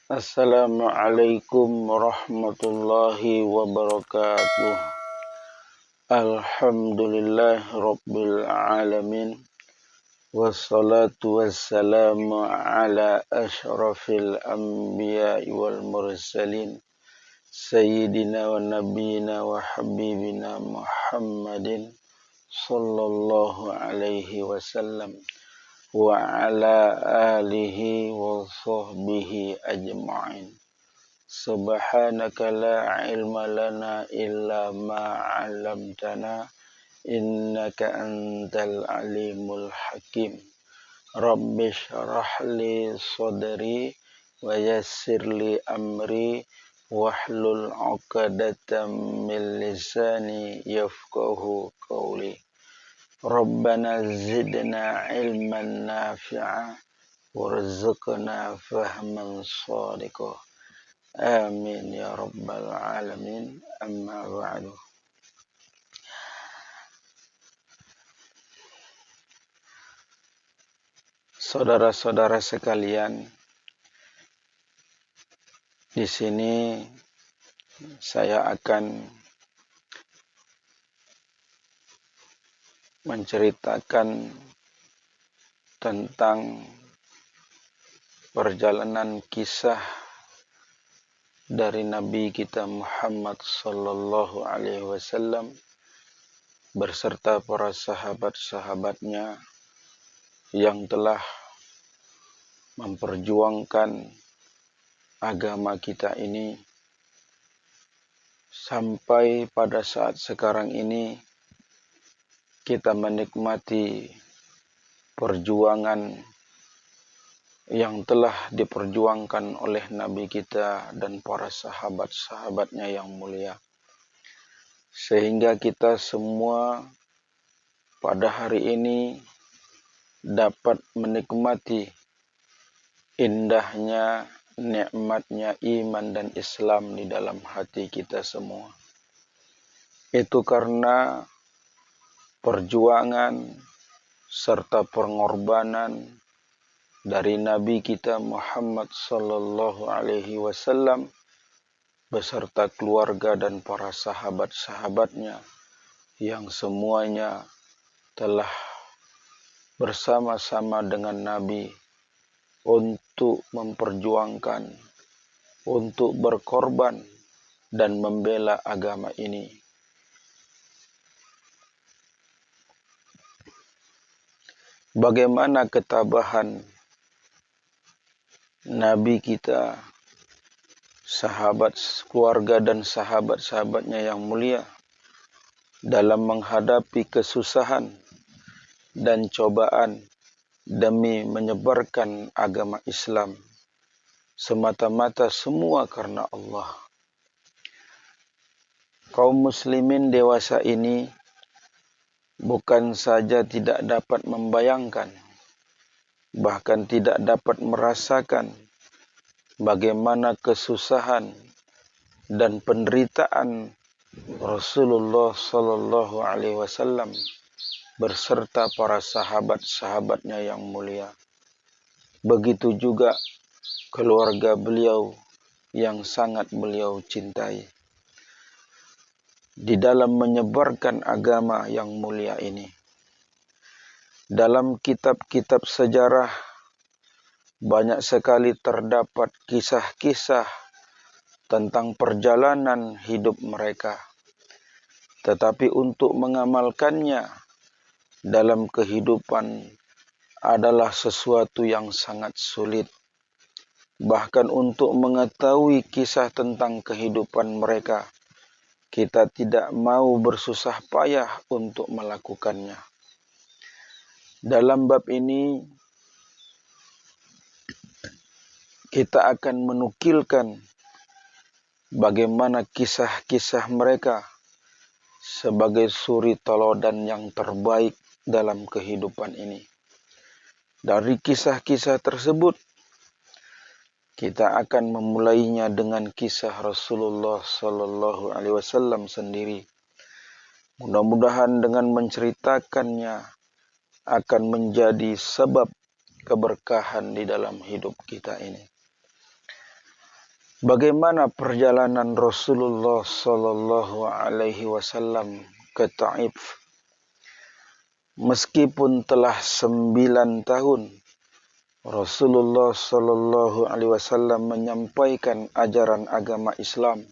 Assalamualaikum warahmatullahi wabarakatuh. Alhamdulillah Rabbil Alamin. Wassalatu wassalamu ala ashrafil anbiya wal mursalin. Sayyidina wa nabiyina wa habibina Muhammadin sallallahu alaihi wasallam. Wa ala alihi wa sahbihi ajma'in. Subhanaka la ilma lana illa ma 'allamtana innaka antal alimul hakim. Rabbi shrah li sadri wa yassir li amri wahlul 'uqdatam min lisani yafqahu qawli. Rabbana zidna ilman nafi'a warzuqna fahman shadiqa. Amin ya rabbal alamin. Amma ba'du. Saudara-saudara sekalian, di sini saya akan menceritakan tentang perjalanan kisah dari Nabi kita Muhammad sallallahu alaihi wasallam beserta para sahabat-sahabatnya yang telah memperjuangkan agama kita ini sampai pada saat sekarang ini kita menikmati perjuangan yang telah diperjuangkan oleh Nabi kita dan para sahabat-sahabatnya yang mulia. Sehingga kita semua pada hari ini dapat menikmati indahnya, nikmatnya iman dan Islam di dalam hati kita semua. Itu karena perjuangan serta pengorbanan dari Nabi kita Muhammad sallallahu alaihi wasallam beserta keluarga dan para sahabat-sahabatnya yang semuanya telah bersama-sama dengan Nabi untuk memperjuangkan, untuk berkorban dan membela agama ini. Bagaimana ketabahan Nabi kita, sahabat, keluarga dan sahabat-sahabatnya yang mulia dalam menghadapi kesusahan dan cobaan demi menyebarkan agama Islam semata-mata semua karena Allah. Kaum muslimin dewasa ini bukan saja tidak dapat membayangkan, bahkan tidak dapat merasakan bagaimana kesusahan dan penderitaan Rasulullah sallallahu alaihi wasallam berserta para sahabat-sahabatnya yang mulia. Begitu juga keluarga beliau yang sangat beliau cintai di dalam menyebarkan agama yang mulia ini. Dalam kitab-kitab sejarah banyak sekali terdapat kisah-kisah tentang perjalanan hidup mereka. Tetapi untuk mengamalkannya dalam kehidupan adalah sesuatu yang sangat sulit. Bahkan untuk mengetahui kisah tentang kehidupan mereka, kita tidak mau bersusah payah untuk melakukannya. Dalam bab ini, kita akan menukilkan bagaimana kisah-kisah mereka sebagai suri teladan yang terbaik dalam kehidupan ini. Dari kisah-kisah tersebut, kita akan memulainya dengan kisah Rasulullah sallallahu alaihi wasallam sendiri. Mudah-mudahan dengan menceritakannya akan menjadi sebab keberkahan di dalam hidup kita ini. bagaimana perjalanan Rasulullah Sallallahu Alaihi Wasallam ke Taif. Meskipun telah 9 tahun Rasulullah Sallallahu Alaihi Wasallam menyampaikan ajaran agama Islam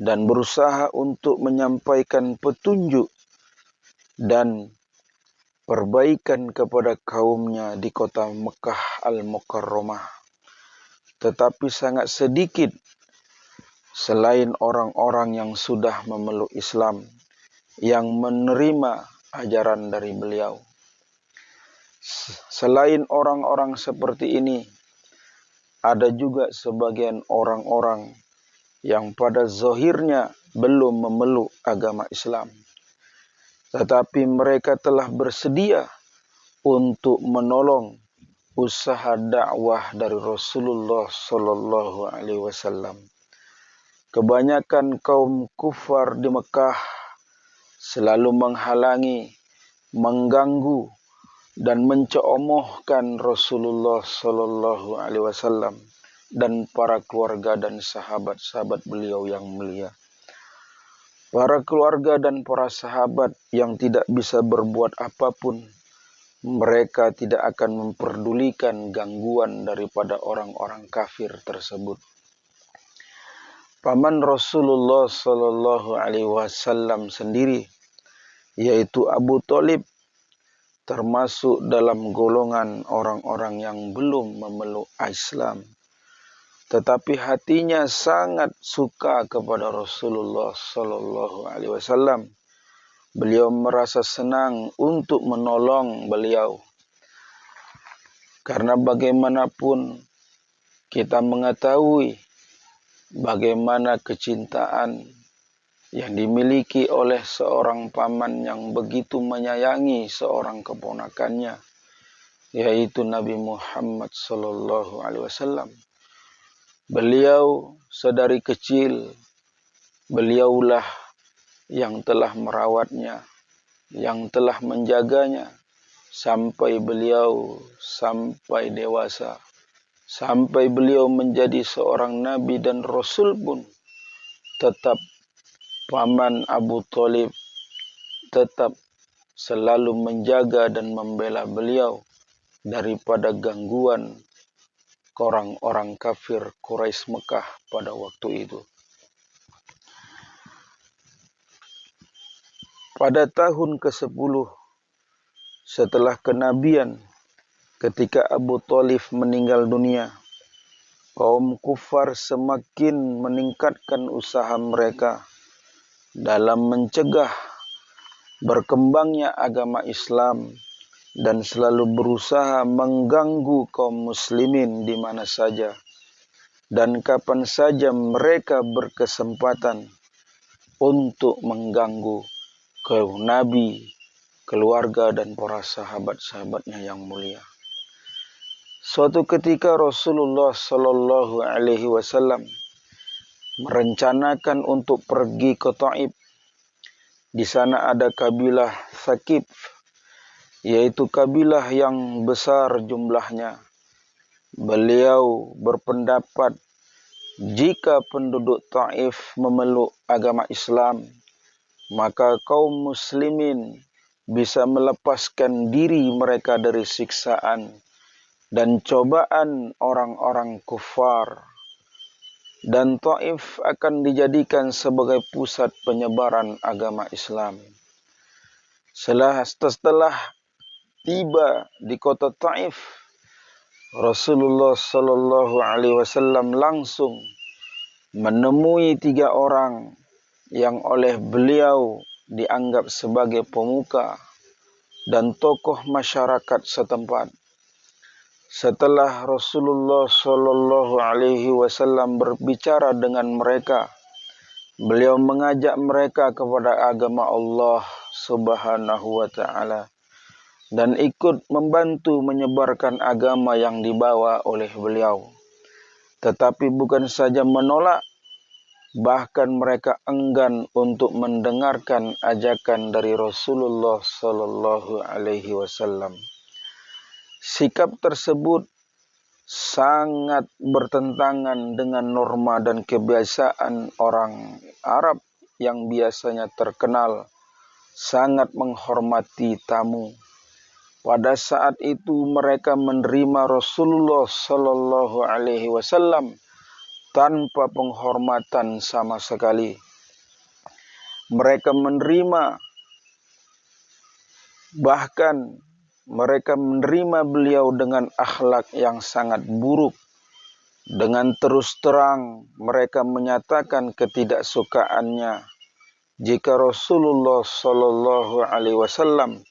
dan berusaha untuk menyampaikan petunjuk dan perbaikan kepada kaumnya di kota Mekah Al-Mukarramah. Tetapi sangat sedikit selain orang-orang yang sudah memeluk Islam yang menerima ajaran dari beliau. Selain orang-orang seperti ini, ada juga sebagian orang-orang yang pada zahirnya belum memeluk agama Islam. Tetapi mereka telah bersedia untuk menolong usaha dakwah dari Rasulullah Sallallahu Alaihi Wasallam. Kebanyakan kaum kufar di Mekah selalu menghalangi, mengganggu, dan menceomohkan Rasulullah Sallallahu Alaihi Wasallam dan para keluarga dan sahabat-sahabat beliau yang mulia. Para keluarga dan para sahabat yang tidak bisa berbuat apapun, mereka tidak akan memperdulikan gangguan daripada orang-orang kafir tersebut. Paman Rasulullah Sallallahu Alaihi Wasallam sendiri, yaitu Abu Thalib, termasuk dalam golongan orang-orang yang belum memeluk Islam. Tetapi hatinya sangat suka kepada Rasulullah Sallallahu Alaihi Wasallam. Beliau merasa senang untuk menolong beliau. Karena bagaimanapun kita mengetahui bagaimana kecintaan yang dimiliki oleh seorang paman yang begitu menyayangi seorang keponakannya, yaitu Nabi Muhammad Sallallahu Alaihi Wasallam. Beliau sedari kecil, beliaulah yang telah merawatnya, yang telah menjaganya, sampai beliau sampai dewasa, sampai beliau menjadi seorang Nabi dan Rasul pun, tetap paman Abu Thalib tetap selalu menjaga dan membela beliau daripada gangguan orang-orang kafir Quraisy Mekah pada waktu itu. Pada tahun ke-10 setelah kenabian, ketika Abu Thalib meninggal dunia, kaum kufar semakin meningkatkan usaha mereka dalam mencegah berkembangnya agama Islam dan selalu berusaha mengganggu kaum muslimin di mana saja dan kapan saja mereka berkesempatan untuk mengganggu kaum Nabi, keluarga dan para sahabat-sahabatnya yang mulia. Suatu ketika Rasulullah Sallallahu Alaihi Wasallam merencanakan untuk pergi ke Taif. Di sana ada kabilah Thaqif, yaitu kabilah yang besar jumlahnya. Beliau berpendapat jika penduduk Taif memeluk agama Islam, maka kaum muslimin bisa melepaskan diri mereka dari siksaan dan cobaan orang-orang kufar. Dan Taif akan dijadikan sebagai pusat penyebaran agama Islam. Setelah tiba di kota Taif, Rasulullah Sallallahu Alaihi Wasallam langsung menemui 3 orang yang oleh beliau dianggap sebagai pemuka dan tokoh masyarakat setempat. Setelah Rasulullah Sallallahu Alaihi Wasallam berbicara dengan mereka, beliau mengajak mereka kepada agama Allah Subhanahu wa Ta'ala dan ikut membantu menyebarkan agama yang dibawa oleh beliau. Tetapi bukan saja menolak, bahkan mereka enggan untuk mendengarkan ajakan dari Rasulullah Sallallahu Alaihi Wasallam. Sikap tersebut sangat bertentangan dengan norma dan kebiasaan orang Arab yang biasanya terkenal sangat menghormati tamu. Pada saat itu mereka menerima Rasulullah Shallallahu Alaihi Wasallam tanpa penghormatan sama sekali. Mereka menerima, bahkan mereka menerima beliau dengan akhlak yang sangat buruk. Dengan terus terang mereka menyatakan ketidaksukaannya jika Rasulullah Shallallahu Alaihi Wasallam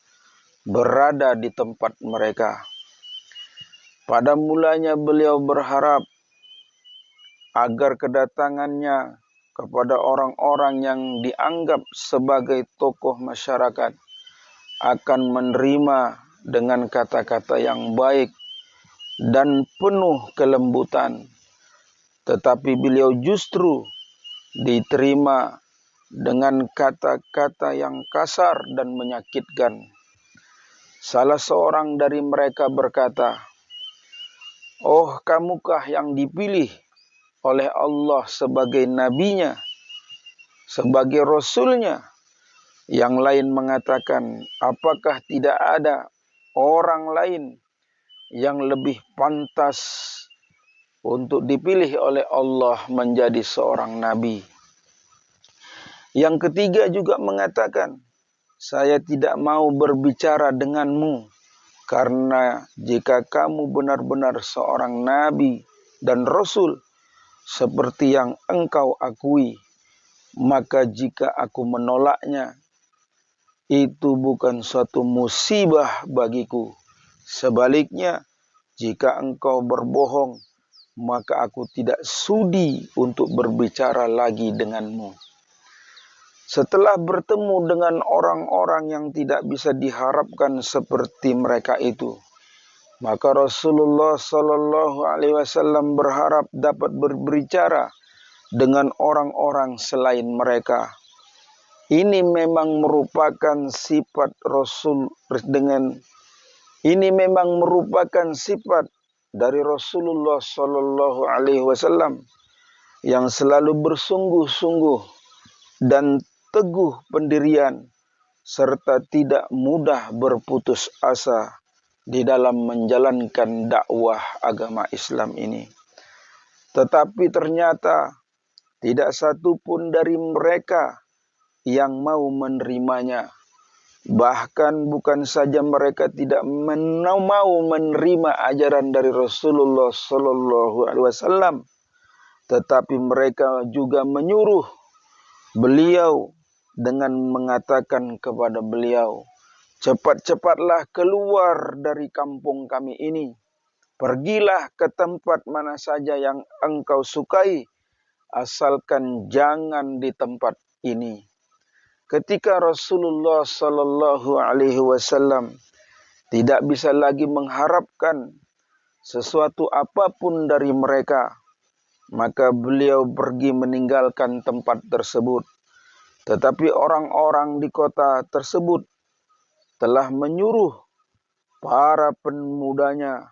berada di tempat mereka. Pada mulanya beliau berharap agar kedatangannya kepada orang-orang yang dianggap sebagai tokoh masyarakat akan menerima dengan kata-kata yang baik dan penuh kelembutan, tetapi beliau justru diterima dengan kata-kata yang kasar dan menyakitkan. Salah seorang dari mereka berkata, "Oh, kamukah yang dipilih oleh Allah sebagai nabinya, sebagai rasulnya?" Yang lain mengatakan, "Apakah tidak ada orang lain yang lebih pantas untuk dipilih oleh Allah menjadi seorang nabi?" Yang ketiga juga mengatakan, "Saya tidak mau berbicara denganmu, karena jika kamu benar-benar seorang nabi dan rasul seperti yang engkau akui, maka jika aku menolaknya, itu bukan suatu musibah bagiku. Sebaliknya, jika engkau berbohong, maka aku tidak sudi untuk berbicara lagi denganmu." Setelah bertemu dengan orang-orang yang tidak bisa diharapkan seperti mereka itu, maka Rasulullah Shallallahu Alaihi Wasallam berharap dapat berbicara dengan orang-orang selain mereka. Ini memang merupakan sifat dari Rasulullah Shallallahu Alaihi Wasallam yang selalu bersungguh-sungguh dan teguh pendirian serta tidak mudah berputus asa di dalam menjalankan dakwah agama Islam ini. Tetapi ternyata tidak satu pun dari mereka yang mau menerimanya. Bahkan bukan saja mereka tidak mau menerima ajaran dari Rasulullah Shallallahu Alaihi Wasallam, tetapi mereka juga menyuruh beliau dengan mengatakan kepada beliau, "Cepat-cepatlah keluar dari kampung kami ini. Pergilah ke tempat mana saja yang engkau sukai, asalkan jangan di tempat ini." Ketika Rasulullah Shallallahu Alaihi Wasallam tidak bisa lagi mengharapkan sesuatu apapun dari mereka, maka beliau pergi meninggalkan tempat tersebut. Tetapi orang-orang di kota tersebut telah menyuruh para pemudanya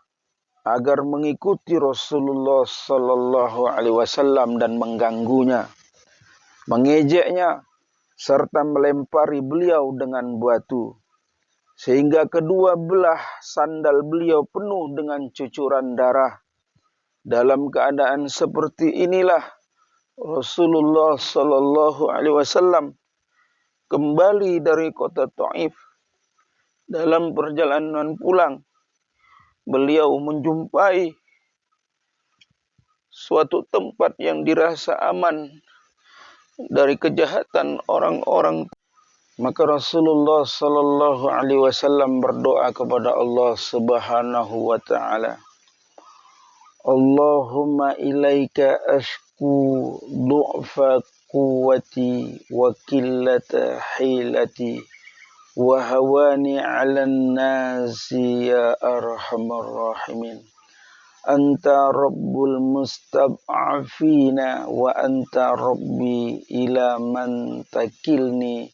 agar mengikuti Rasulullah Shallallahu Alaihi Wasallam dan mengganggunya, mengejeknya, serta melempari beliau dengan batu, sehingga kedua belah sandal beliau penuh dengan cucuran darah. Dalam keadaan seperti inilah Rasulullah Shallallahu Alaihi Wasallam kembali dari kota Taif. Dalam perjalanan pulang, beliau menjumpai suatu tempat yang dirasa aman dari kejahatan orang-orang. Maka Rasulullah Sallallahu Alaihi Wasallam berdoa kepada Allah Subhanahu Wa Taala, "Allahumma ilaika ashku du'fa quwwati wa qillata hilati wa hawani 'alan nasi ya arhamar rahimin. Anta rabbul mustad'afina wa anta rabbi ila man takilni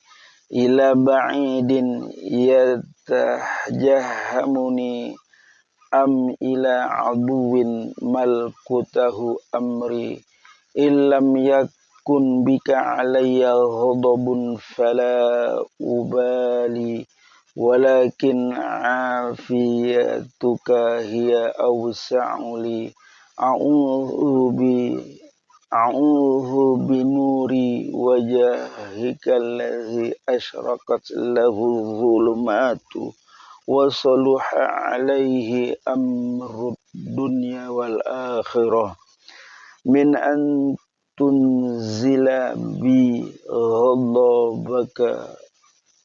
ila ba'idin yatahjahamuni am ila aduwin malkutahu amri illam yakun bika alayya ghadabun fala ubali walakin afiyatuka hiya awsa'u li a'udhu bi nuri wajhika alladhi ashraqat lahu dhulumatu wa saluha alaihi amrud dunya wal akhirah min an tunzila bi ghadabaka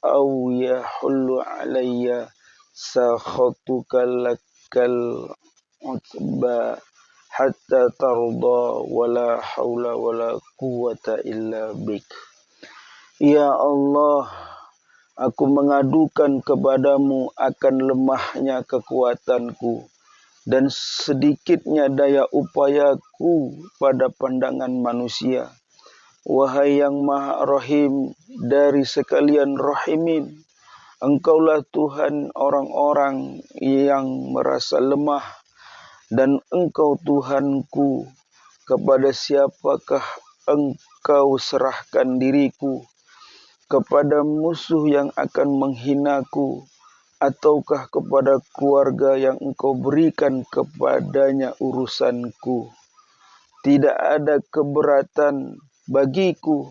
aw yahullu alayya sakhatuka lakal utba hatta tarda wala haula wala quwwata illa bik. Ya Allah, aku mengadukan kepadamu akan lemahnya kekuatanku dan sedikitnya daya upayaku pada pandangan manusia. Wahai yang Maha Rahim dari sekalian rahimin, Engkaulah Tuhan orang-orang yang merasa lemah, dan Engkau Tuhanku, kepada siapakah Engkau serahkan diriku? Kepada musuh yang akan menghinaku, ataukah kepada keluarga yang Engkau berikan kepadanya urusanku? Tidak ada keberatan bagiku,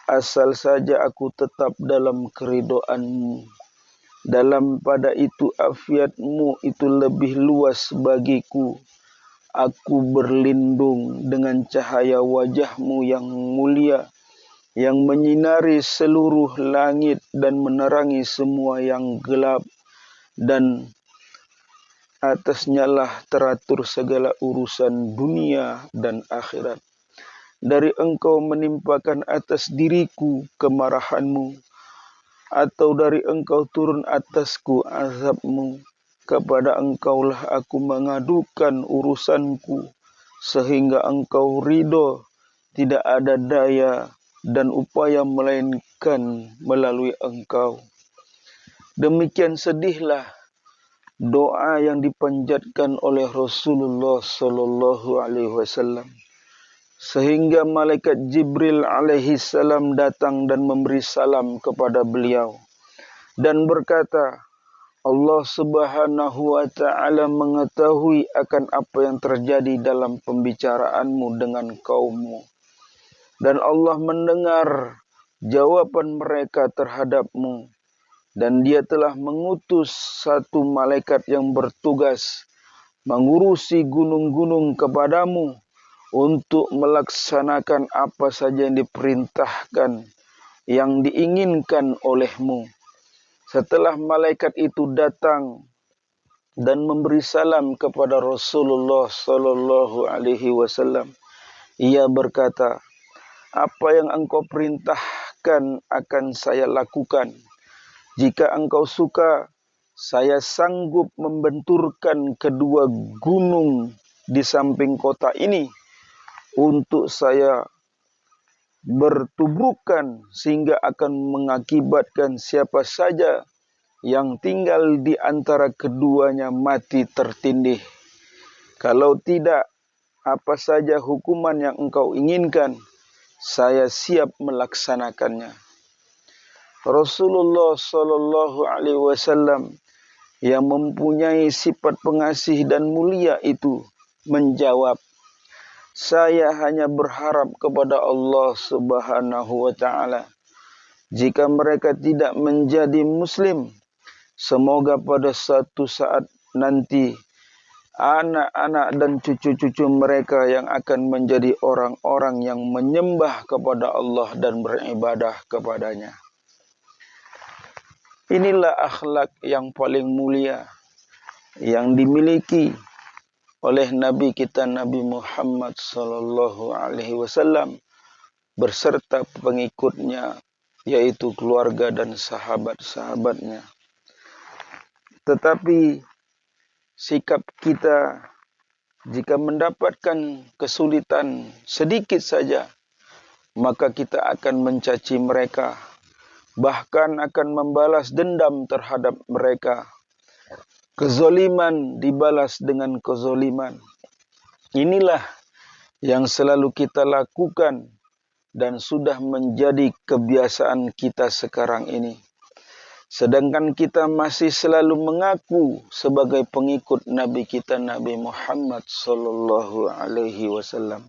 asal saja aku tetap dalam keridhaan-Mu. Dalam pada itu afiat-Mu itu lebih luas bagiku. Aku berlindung dengan cahaya wajah-Mu yang mulia, yang menyinari seluruh langit dan menerangi semua yang gelap, dan atasnya lah teratur segala urusan dunia dan akhirat. Dari Engkau menimpakan atas diriku kemarahan-Mu, atau dari Engkau turun atasku azab-Mu. Kepada Engkaulah aku mengadukan urusanku, sehingga Engkau ridho. Tidak ada daya dan upaya melainkan melalui Engkau. Demikian sedihlah doa yang dipanjatkan oleh Rasulullah sallallahu alaihi wasallam, sehingga malaikat Jibril alaihi salam datang dan memberi salam kepada beliau dan berkata, Allah subhanahu wa ta'ala mengetahui akan apa yang terjadi dalam pembicaraanmu dengan kaummu, dan Allah mendengar jawaban mereka terhadapmu, dan Dia telah mengutus satu malaikat yang bertugas mengurusi gunung-gunung kepadamu untuk melaksanakan apa saja yang diperintahkan, yang diinginkan olehmu. Setelah malaikat itu datang dan memberi salam kepada Rasulullah sallallahu alaihi wasallam, ia berkata, apa yang engkau perintahkan akan saya lakukan. Jika engkau suka, saya sanggup membenturkan kedua gunung di samping kota ini untuk saya bertubrukan, sehingga akan mengakibatkan siapa saja yang tinggal di antara keduanya mati tertindih. Kalau tidak, apa saja hukuman yang engkau inginkan, saya siap melaksanakannya. Rasulullah sallallahu alaihi wasallam yang mempunyai sifat pengasih dan mulia itu menjawab, saya hanya berharap kepada Allah subhanahu wa ta'ala. Jika mereka tidak menjadi muslim, semoga pada suatu saat nanti anak-anak dan cucu-cucu mereka yang akan menjadi orang-orang yang menyembah kepada Allah dan beribadah kepadanya. Inilah akhlak yang paling mulia yang dimiliki oleh Nabi kita Nabi Muhammad sallallahu alaihi wasallam berserta pengikutnya, yaitu keluarga dan sahabat-sahabatnya. Tetapi sikap kita jika mendapatkan kesulitan sedikit saja, maka kita akan mencaci mereka, bahkan akan membalas dendam terhadap mereka. kezoliman dibalas dengan kezoliman. Inilah yang selalu kita lakukan dan sudah menjadi kebiasaan kita sekarang ini. Sedangkan kita masih selalu mengaku sebagai pengikut Nabi kita Nabi Muhammad sallallahu alaihi wasallam.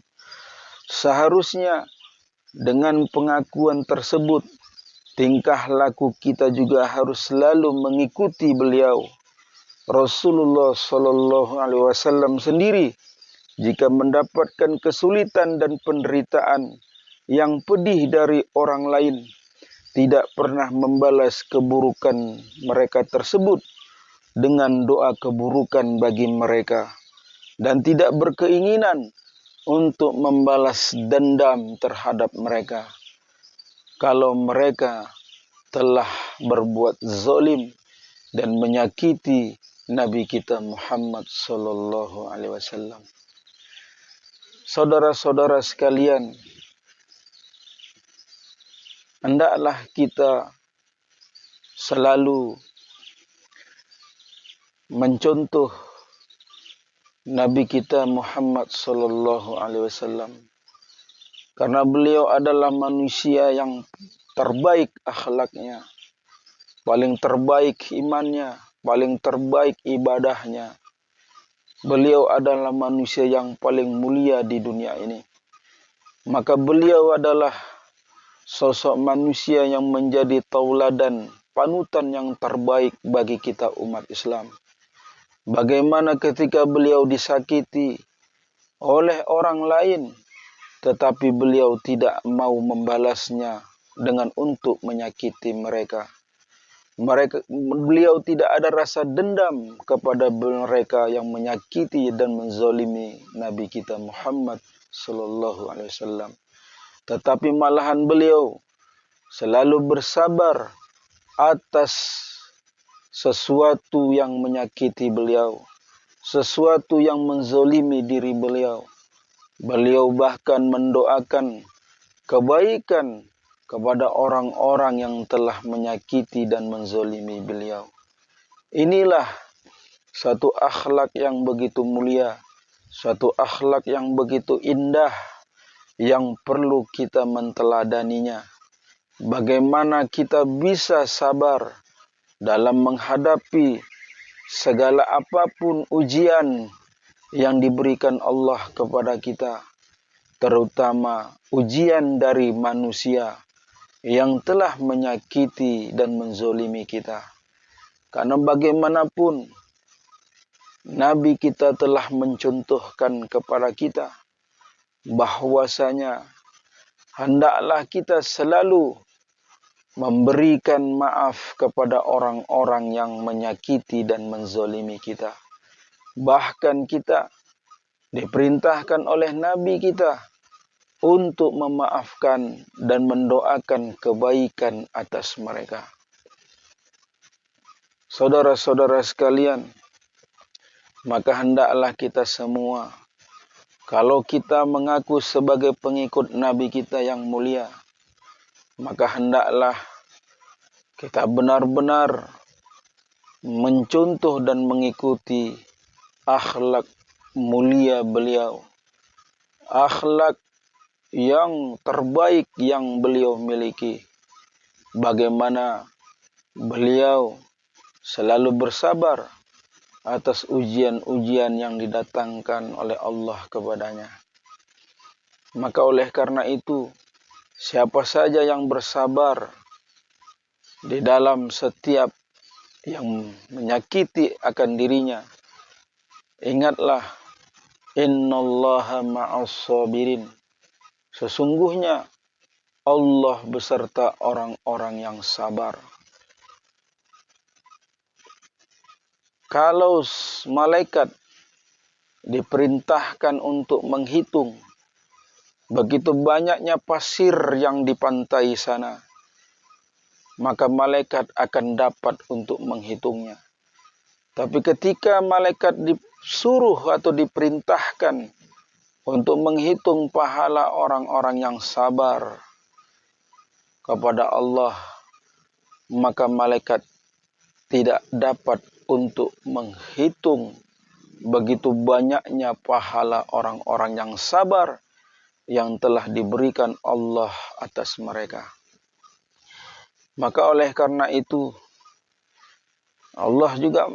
Seharusnya dengan pengakuan tersebut, tingkah laku kita juga harus selalu mengikuti beliau. Rasulullah sallallahu alaihi wasallam sendiri jika mendapatkan kesulitan dan penderitaan yang pedih dari orang lain, tidak pernah membalas keburukan mereka tersebut dengan doa keburukan bagi mereka, dan tidak berkeinginan untuk membalas dendam terhadap mereka kalau mereka telah berbuat zalim dan menyakiti Nabi kita Muhammad sallallahu alaihi wasallam. Saudara-saudara sekalian, hendaklah kita selalu mencontoh Nabi kita Muhammad sallallahu alaihi wasallam, karena beliau adalah manusia yang terbaik akhlaknya, paling terbaik imannya, paling terbaik ibadahnya. Beliau adalah manusia yang paling mulia di dunia ini. Maka beliau adalah sosok manusia yang menjadi tauladan, panutan yang terbaik bagi kita umat Islam. Bagaimana ketika beliau disakiti oleh orang lain, tetapi beliau tidak mau membalasnya dengan untuk menyakiti mereka. Beliau tidak ada rasa dendam kepada mereka yang menyakiti dan menzalimi Nabi kita Muhammad sallallahu alaihi wasallam. Tetapi malahan beliau selalu bersabar atas sesuatu yang menyakiti beliau, sesuatu yang menzalimi diri beliau. Beliau bahkan mendoakan kebaikan kepada orang-orang yang telah menyakiti dan menzalimi beliau. Inilah satu akhlak yang begitu mulia, suatu akhlak yang begitu indah, yang perlu kita menteladaninya. Bagaimana kita bisa sabar dalam menghadapi segala apapun ujian yang diberikan Allah kepada kita, terutama ujian dari manusia yang telah menyakiti dan menzalimi kita. Karena bagaimanapun Nabi kita telah mencontohkan kepada kita bahwasanya hendaklah kita selalu memberikan maaf kepada orang-orang yang menyakiti dan menzalimi kita. Bahkan kita diperintahkan oleh Nabi kita untuk memaafkan dan mendoakan kebaikan atas mereka. Saudara-saudara sekalian, maka hendaklah kita semua, kalau kita mengaku sebagai pengikut Nabi kita yang mulia, maka hendaklah kita benar-benar mencontoh dan mengikuti akhlak mulia beliau, akhlak yang terbaik yang beliau miliki. Bagaimana beliau selalu bersabar atas ujian-ujian yang didatangkan oleh Allah kepadanya. Maka oleh karena itu, siapa saja yang bersabar di dalam setiap yang menyakiti akan dirinya, ingatlah, innallaha ma'as sabirin. Sesungguhnya Allah beserta orang-orang yang sabar. Kalau malaikat diperintahkan untuk menghitung begitu banyaknya pasir yang di pantai sana, maka malaikat akan dapat untuk menghitungnya. Tapi ketika malaikat disuruh atau diperintahkan untuk menghitung pahala orang-orang yang sabar kepada Allah, maka malaikat tidak dapat untuk menghitung begitu banyaknya pahala orang-orang yang sabar yang telah diberikan Allah atas mereka. Maka oleh karena itu Allah juga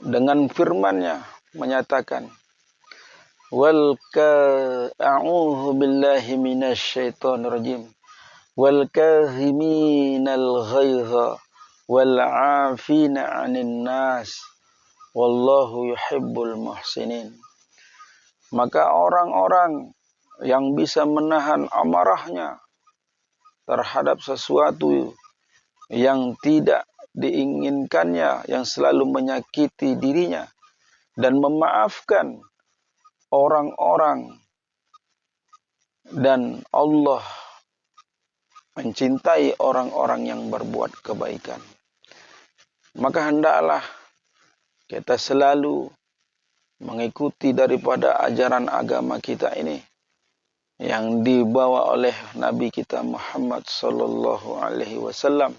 dengan firman-Nya menyatakan, a'udzu billahi minasyaitonir rajim. Wal kaziminal ghaidha wal 'afina 'anil nas wallahu yuhibbul muhsinin. Maka orang-orang yang bisa menahan amarahnya terhadap sesuatu yang tidak diinginkannya, yang selalu menyakiti dirinya, dan memaafkan orang-orang, dan Allah mencintai orang-orang yang berbuat kebaikan. Maka hendaklah kita selalu mengikuti daripada ajaran agama kita ini yang dibawa oleh Nabi kita Muhammad sallallahu alaihi wasallam.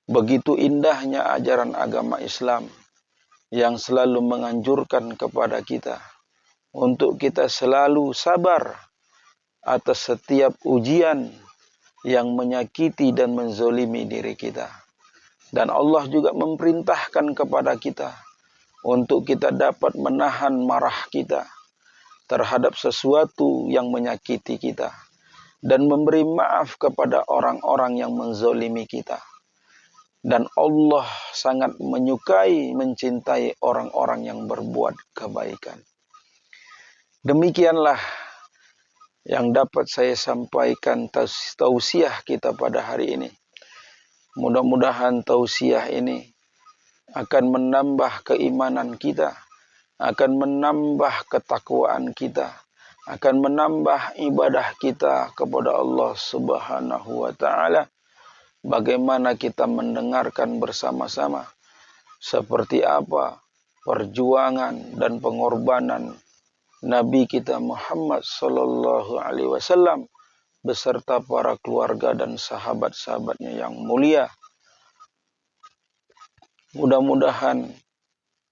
Begitu indahnya ajaran agama Islam yang selalu menganjurkan kepada kita untuk kita selalu sabar atas setiap ujian yang menyakiti dan menzolimi diri kita. Dan Allah juga memerintahkan kepada kita untuk kita dapat menahan marah kita terhadap sesuatu yang menyakiti kita dan memberi maaf kepada orang-orang yang menzolimi kita. Dan Allah sangat menyukai, mencintai orang-orang yang berbuat kebaikan. Demikianlah yang dapat saya sampaikan tausiah kita pada hari ini. Mudah-mudahan tausiah ini akan menambah keimanan kita, akan menambah ketakwaan kita, akan menambah ibadah kita kepada Allah Subhanahu wa taala. Bagaimana kita mendengarkan bersama-sama seperti apa perjuangan dan pengorbanan Nabi kita Muhammad sallallahu alaihi wasallam beserta para keluarga dan sahabat-sahabatnya yang mulia. Mudah-mudahan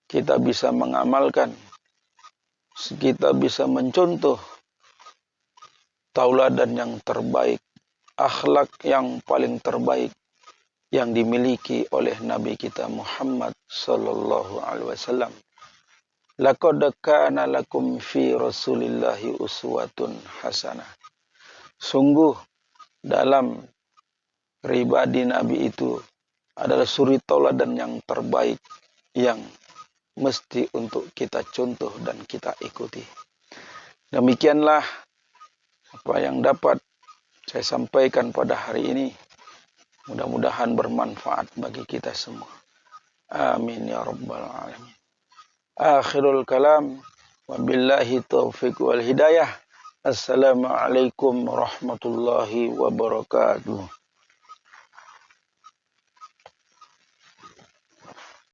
kita bisa mengamalkan, kita bisa mencontoh tauladan yang terbaik, akhlak yang paling terbaik yang dimiliki oleh Nabi kita Muhammad sallallahu alaihi wasallam. Laqad kana lakum fi Rasulillahi uswatun hasanah. Sungguh dalam pribadi Nabi itu adalah suri tauladan yang terbaik yang mesti untuk kita contoh dan kita ikuti. Demikianlah apa yang dapat saya sampaikan pada hari ini. Mudah-mudahan bermanfaat bagi kita semua. Amin ya rabbal alamin. Akhirul kalam. Wabillahi taufiq wal hidayah. Assalamualaikum warahmatullahi wabarakatuh.